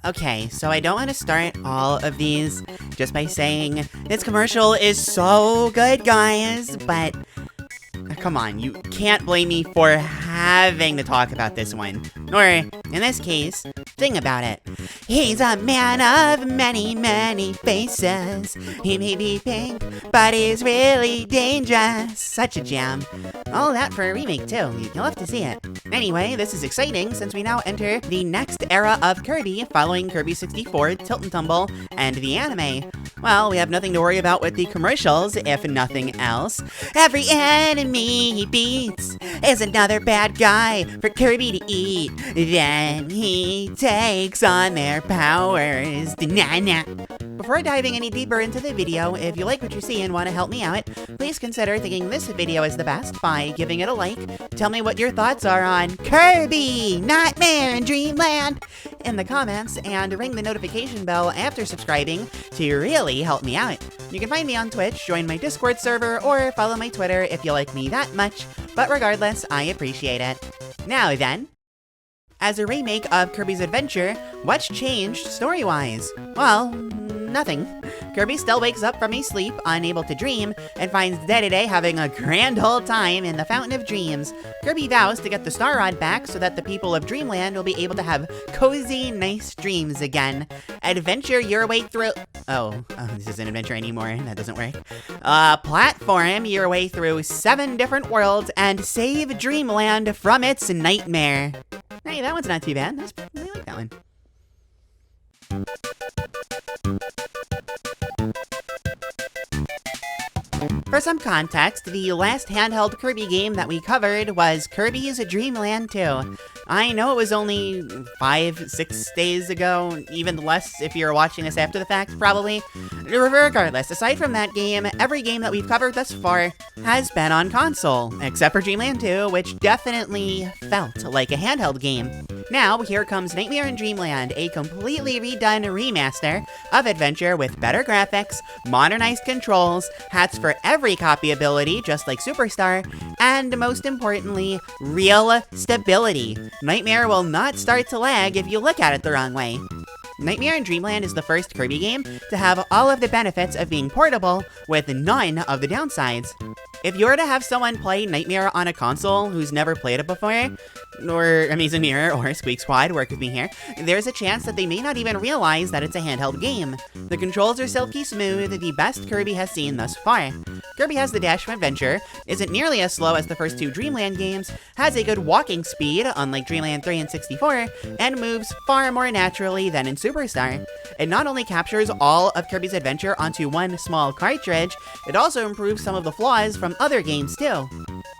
Okay, so I don't want to start all of these just by saying this commercial is so good, guys, but come on, you can't blame me for having to talk about this one. Or, in this case, sing about it. He's a man of many, many faces. He may be pink, but he's really dangerous. Such a jam. All that for a remake, too. You'll have to see it. Anyway, this is exciting since we now enter the next era of Kirby following Kirby 64, Tilt and Tumble, and the anime. Well, we have nothing to worry about with the commercials, if nothing else. Every enemy he beats is another bad guy for Kirby to eat. Then he takes on their powers. Before diving any deeper into the video, if you like what you see and want to help me out, please consider thinking this video is the best by giving it a like. Tell me what your thoughts are on Kirby Nightmare in Dreamland in the comments, and ring the notification bell after subscribing to really help me out. You can find me on Twitch, join my Discord server, or follow my Twitter if you like me that much, but regardless, I appreciate it. Now then, as a remake of Kirby's Adventure, what's changed story-wise? Well, nothing. Kirby still wakes up from his sleep, unable to dream, and finds Dedede having a grand old time in the Fountain of Dreams. Kirby vows to get the Star Rod back so that the people of Dreamland will be able to have cozy, nice dreams again. Adventure your way through... Oh, this isn't adventure anymore. That doesn't work. Platform your way through 7 different worlds and save Dreamland from its nightmare. Hey, that one's not too bad. I like that one. For some context, the last handheld Kirby game that we covered was Kirby's Dream Land 2. I know it was only 5-6 days ago, even less if you're watching this after the fact, probably. Regardless, aside from that game, every game that we've covered thus far has been on console, except for Dream Land 2, which definitely felt like a handheld game. Now, here comes Nightmare in Dreamland, a completely redone remaster of Adventure with better graphics, modernized controls, hats for every copy ability, just like Superstar, and most importantly, real stability. Nightmare will not start to lag if you look at it the wrong way. Nightmare in Dreamland is the first Kirby game to have all of the benefits of being portable with none of the downsides. If you were to have someone play Nightmare on a console who's never played it before, or Amazing Mirror or Squeak Squad work with me here, there's a chance that they may not even realize that it's a handheld game. The controls are silky smooth, the best Kirby has seen thus far. Kirby has the dash from Adventure, isn't nearly as slow as the first 2 Dreamland games, has a good walking speed, unlike Dreamland 3 and 64, and moves far more naturally than in Superstar. It not only captures all of Kirby's Adventure onto one small cartridge, it also improves some of the flaws from other games too.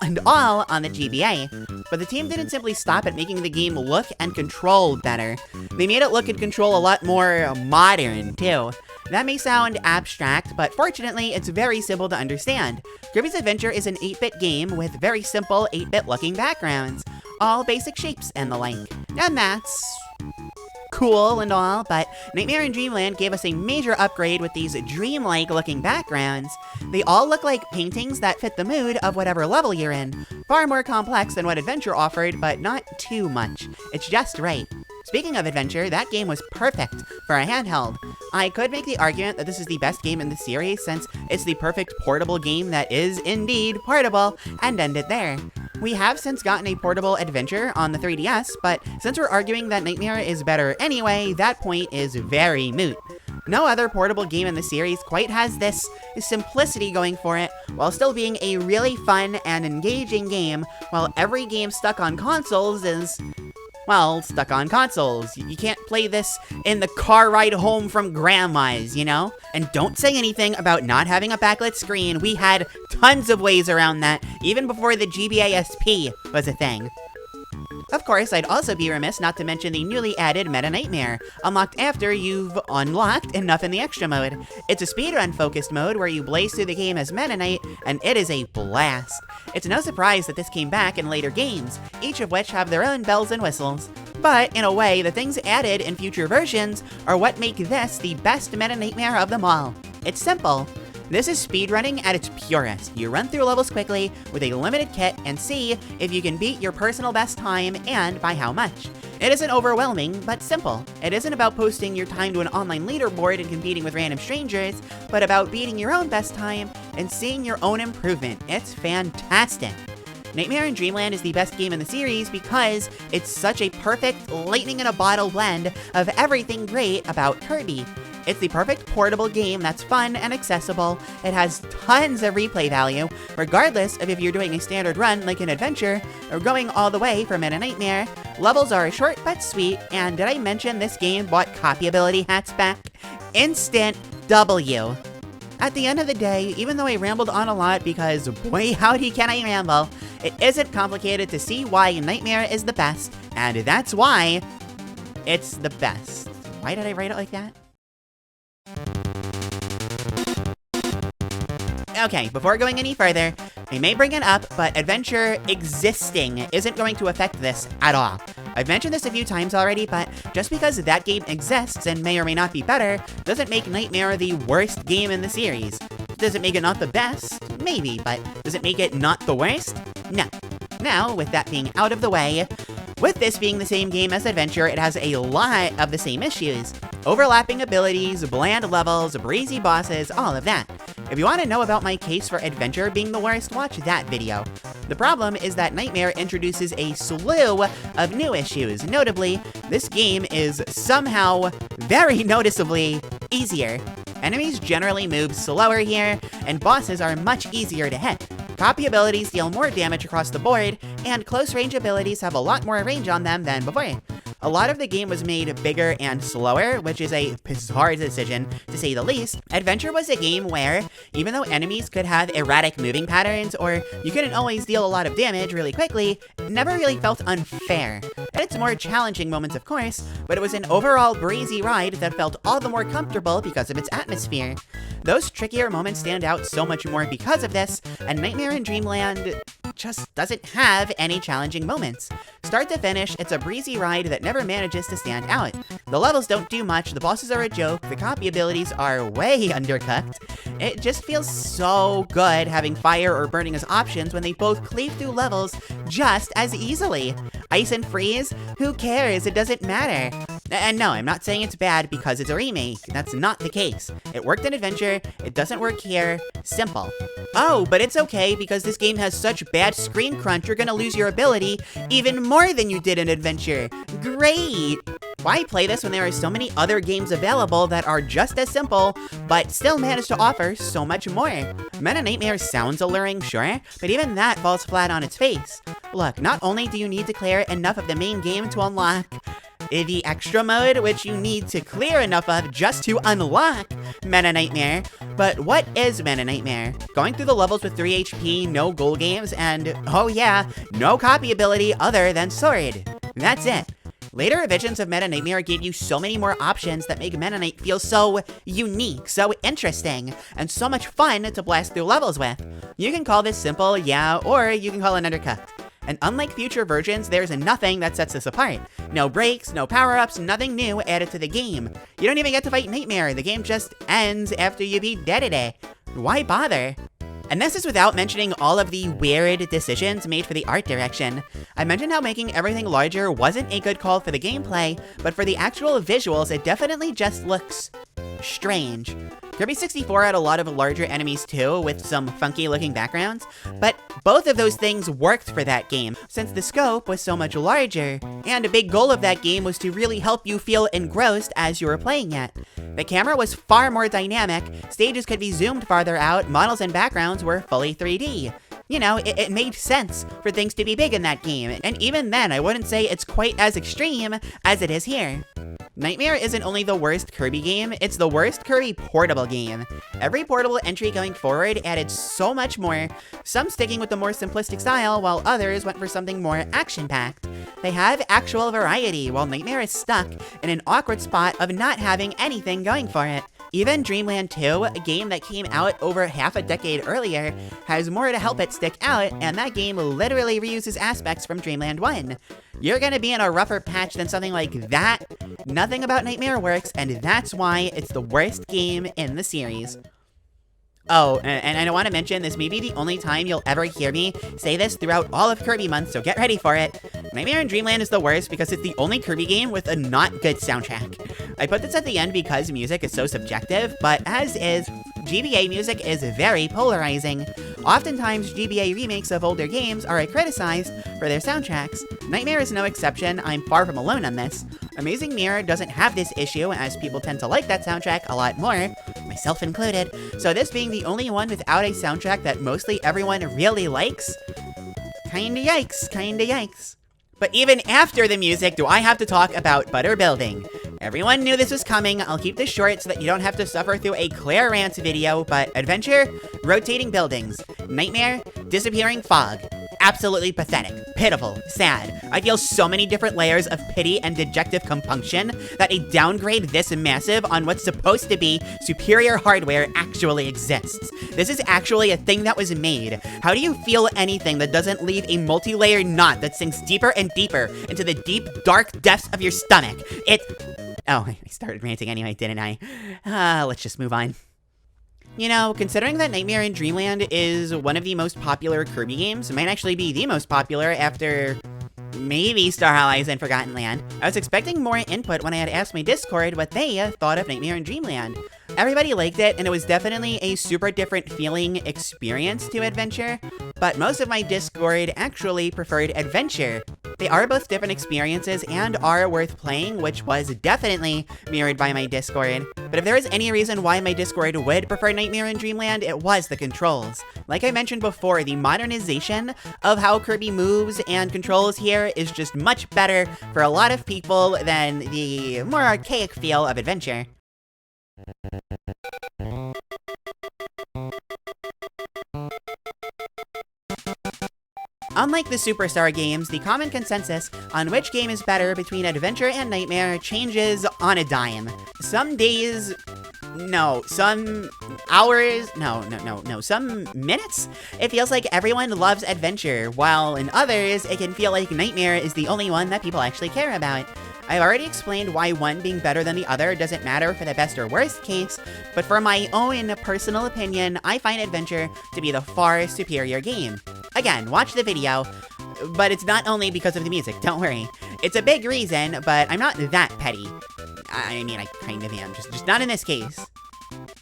And all on the GBA. But the team didn't simply stop at making the game look and control better. They made it look and control a lot more modern too. That may sound abstract, but fortunately, it's very simple to understand. Kirby's Adventure is an 8-bit game with very simple 8-bit looking backgrounds, all basic shapes and the like. And that's cool and all, but Nightmare in Dreamland gave us a major upgrade with these dreamlike looking backgrounds. They all look like paintings that fit the mood of whatever level you're in. Far more complex than what Adventure offered, but not too much. It's just right. Speaking of Adventure, that game was perfect for a handheld. I could make the argument that this is the best game in the series since it's the perfect portable game that is indeed portable, and end it there. We have since gotten a portable Adventure on the 3DS, but since we're arguing that Nightmare is better anyway, that point is very moot. No other portable game in the series quite has this simplicity going for it, while still being a really fun and engaging game, while every game stuck on consoles is, well, stuck on consoles. You can't play this in the car ride home from grandma's, you know? And don't say anything about not having a backlit screen. We had tons of ways around that, even before the GBA-SP was a thing. Of course, I'd also be remiss not to mention the newly added Meta Nightmare, unlocked after you've unlocked enough in the extra mode. It's a speedrun-focused mode where you blaze through the game as Meta Knight, and it is a blast. It's no surprise that this came back in later games, each of which have their own bells and whistles. But, in a way, the things added in future versions are what make this the best Meta Nightmare of them all. It's simple. This is speedrunning at its purest. You run through levels quickly with a limited kit and see if you can beat your personal best time and by how much. It isn't overwhelming, but simple. It isn't about posting your time to an online leaderboard and competing with random strangers, but about beating your own best time and seeing your own improvement. It's fantastic. Nightmare in Dreamland is the best game in the series because it's such a perfect lightning-in-a-bottle blend of everything great about Kirby. It's the perfect portable game that's fun and accessible. It has tons of replay value, regardless of if you're doing a standard run like an adventure or going all the way for Meta Nightmare. Levels are short but sweet, and did I mention this game bought copyability hats back? Instant W. At the end of the day, even though I rambled on a lot because boy howdy can I ramble, it isn't complicated to see why Nightmare is the best, and that's why it's the best. Why did I write it like that? Okay, before going any further, I may bring it up, but Adventure existing isn't going to affect this at all. I've mentioned this a few times already, but just because that game exists and may or may not be better, doesn't make Nightmare the worst game in the series. Does it make it not the best? Maybe, but does it make it not the worst? No. Now, with that being out of the way, with this being the same game as Adventure, it has a lot of the same issues. Overlapping abilities, bland levels, breezy bosses, all of that. If you want to know about my case for Adventure being the worst, watch that video. The problem is that Nightmare introduces a slew of new issues. Notably, this game is somehow very noticeably easier. Enemies generally move slower here, and bosses are much easier to hit. Copy abilities deal more damage across the board, and close-range abilities have a lot more range on them than before. A lot of the game was made bigger and slower, which is a bizarre decision, to say the least. Adventure was a game where, even though enemies could have erratic moving patterns, or you couldn't always deal a lot of damage really quickly, it never really felt unfair. It had its more challenging moments, of course, but it was an overall breezy ride that felt all the more comfortable because of its atmosphere. Those trickier moments stand out so much more because of this, and Nightmare in Dreamland just doesn't have any challenging moments. Start to finish, it's a breezy ride that never manages to stand out. The levels don't do much, the bosses are a joke, the copy abilities are way undercooked. It just feels so good having fire or burning as options when they both cleave through levels just as easily. Ice and freeze? Who cares? It doesn't matter. And no, I'm not saying it's bad because it's a remake. That's not the case. It worked in Adventure, it doesn't work here. Simple. Oh, but it's okay because this game has such bad screen crunch, you're gonna lose your ability even more than you did in Adventure. Great! Why play this when there are so many other games available that are just as simple, but still manage to offer so much more? Meta Nightmare sounds alluring, sure, but even that falls flat on its face. Look, not only do you need to clear enough of the main game to unlock the extra mode, which you need to clear enough of just to unlock Meta Nightmare. But what is Meta Nightmare? Going through the levels with 3 HP, no goal games, and oh yeah, no copy ability other than Sword. That's it. Later revisions of Meta Nightmare gave you so many more options that make Meta Knight feel so unique, so interesting, and so much fun to blast through levels with. You can call this simple, yeah, or you can call it undercooked. And unlike future versions, there's nothing that sets this apart. No breaks, no power-ups, nothing new added to the game. You don't even get to fight Nightmare, the game just ends after you beat Dedede. Why bother? And this is without mentioning all of the weird decisions made for the art direction. I mentioned how making everything larger wasn't a good call for the gameplay, but for the actual visuals, it definitely just looks strange. Kirby 64 had a lot of larger enemies too, with some funky looking backgrounds, but both of those things worked for that game, since the scope was so much larger, and a big goal of that game was to really help you feel engrossed as you were playing it. The camera was far more dynamic, stages could be zoomed farther out, models and backgrounds were fully 3D. You know, it made sense for things to be big in that game, and even then I wouldn't say it's quite as extreme as it is here. Nightmare isn't only the worst Kirby game, it's the worst Kirby portable game. Every portable entry going forward added so much more, some sticking with the more simplistic style, while others went for something more action-packed. They have actual variety, while Nightmare is stuck in an awkward spot of not having anything going for it. Even Dreamland 2, a game that came out over half a decade earlier, has more to help it stick out, and that game literally reuses aspects from Dreamland 1. You're gonna be in a rougher patch than something like that. Nothing about Nightmare works, and that's why it's the worst game in the series. Oh, and I want to mention this may be the only time you'll ever hear me say this throughout all of Kirby month, so get ready for it. Nightmare in Dreamland is the worst because it's the only Kirby game with a not good soundtrack. I put this at the end because music is so subjective, but as is, GBA music is very polarizing. Oftentimes, GBA remakes of older games are criticized for their soundtracks. Nightmare is no exception. I'm far from alone on this. Amazing Mirror doesn't have this issue, as people tend to like that soundtrack a lot more, myself included. So this being the only one without a soundtrack that mostly everyone really likes, kinda yikes. But even after the music, do I have to talk about Butter Building? Everyone knew this was coming. I'll keep this short so that you don't have to suffer through a Claire rant video, but Adventure, rotating buildings. Nightmare, disappearing fog. Absolutely pathetic, pitiful, sad. I feel so many different layers of pity and dejective compunction that a downgrade this massive on what's supposed to be superior hardware actually exists. This is actually a thing that was made. How do you feel anything that doesn't leave a multi-layered knot that sinks deeper and deeper into the deep, dark depths of your stomach? Oh, I started ranting anyway, didn't I? Let's just move on. You know, considering that Nightmare in Dreamland is one of the most popular Kirby games, it might actually be the most popular after maybe Star Allies and Forgotten Land, I was expecting more input when I had asked my Discord what they thought of Nightmare in Dreamland. Everybody liked it, and it was definitely a super different feeling experience to Adventure, but most of my Discord actually preferred Adventure. They are both different experiences and are worth playing, which was definitely mirrored by my Discord. But if there is any reason why my Discord would prefer Nightmare in Dreamland, it was the controls. Like I mentioned before, the modernization of how Kirby moves and controls here is just much better for a lot of people than the more archaic feel of Adventure. Unlike the Superstar games, the common consensus on which game is better between Adventure and Nightmare changes on a dime. Some days, some hours, some minutes, it feels like everyone loves Adventure, while in others, it can feel like Nightmare is the only one that people actually care about. I've already explained why one being better than the other doesn't matter for the best or worst case, but for my own personal opinion, I find Adventure to be the far superior game. Again, watch the video, but it's not only because of the music, don't worry. It's a big reason, but I'm not that petty. I mean, I kind of am, just not in this case.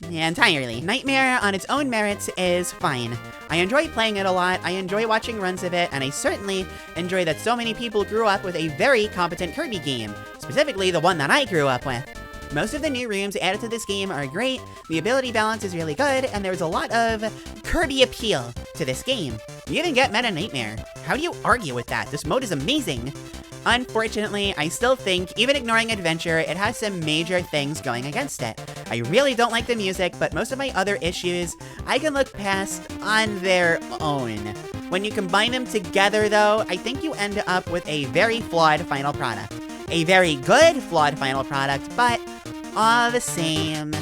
Yeah, entirely. Nightmare, on its own merits, is fine. I enjoy playing it a lot, I enjoy watching runs of it, and I certainly enjoy that so many people grew up with a very competent Kirby game, specifically the one that I grew up with. Most of the new rooms added to this game are great, the ability balance is really good, and there's a lot of Kirby appeal to this game. You even get Meta Nightmare. How do you argue with that? This mode is amazing. Unfortunately, I still think, even ignoring Adventure, it has some major things going against it. I really don't like the music, but most of my other issues I can look past on their own. When you combine them together, though, I think you end up with a very flawed final product. A very good flawed final product, but all the same.